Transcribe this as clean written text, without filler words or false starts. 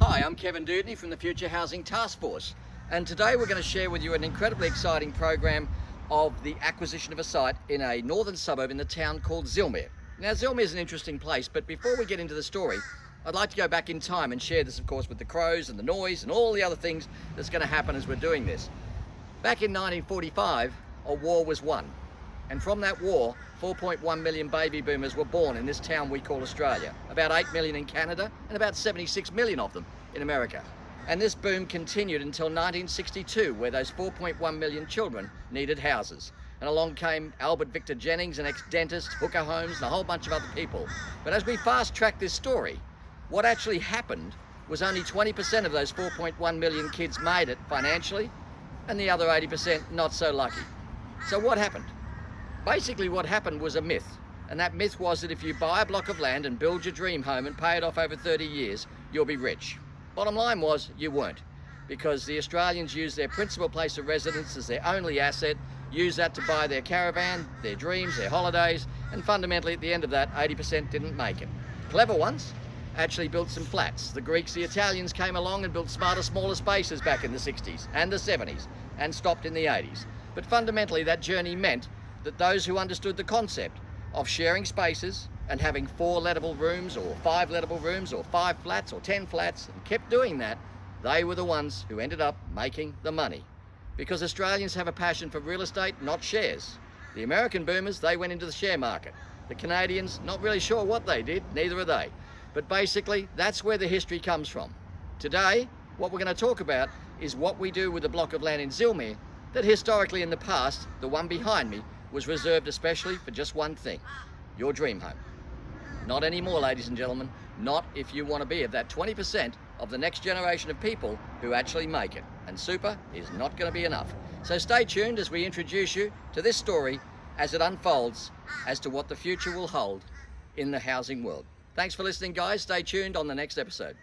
Hi, I'm Kevin Doodney from the Future Housing Task Force, and today we're going to share with you an incredibly exciting program of the acquisition of a site in a northern suburb in the town called Zillmere. Now, Zillmere is an interesting place, but before we get into the story, I'd like to go back in time and share this, of course, with the crows and the noise and all the other things that's going to happen as we're doing this. Back in 1945, a war was won, and from that war, 4.1 million baby boomers were born in this town we call Australia, about 8 million in Canada and about 76 million of them in America. And this boom continued until 1962, where those 4.1 million children needed houses. And along came Albert Victor Jennings, an ex-dentist, hooker homes, and a whole bunch of other people. But as we fast track this story, what actually happened was only 20% of those 4.1 million kids made it financially, and the other 80% not so lucky. So what happened? Basically what happened was a myth, and that myth was that if you buy a block of land and build your dream home and pay it off over 30 years, you'll be rich. Bottom line was, you weren't, because the Australians used their principal place of residence as their only asset, used that to buy their caravan, their dreams, their holidays, and fundamentally at the end of that, 80% didn't make it. Clever ones actually built some flats. The Greeks, the Italians came along and built smarter, smaller spaces back in the 60s and the 70s and stopped in the 80s. But fundamentally that journey meant that those who understood the concept of sharing spaces and having 4 lettable rooms or 5 lettable rooms or 5 flats or 10 flats and kept doing that, they were the ones who ended up making the money. Because Australians have a passion for real estate, not shares. The American boomers, they went into the share market. The Canadians, not really sure what they did, neither are they. But basically, that's where the history comes from. Today, what we're going to talk about is what we do with a block of land in Zillmere that historically in the past, the one behind me, was reserved especially for just one thing, your dream home. Not anymore, ladies and gentlemen, not if you want to be of that 20% of the next generation of people who actually make it. And super is not going to be enough. So stay tuned as we introduce you to this story as it unfolds as to what the future will hold in the housing world. Thanks for listening, guys. Stay tuned on the next episode.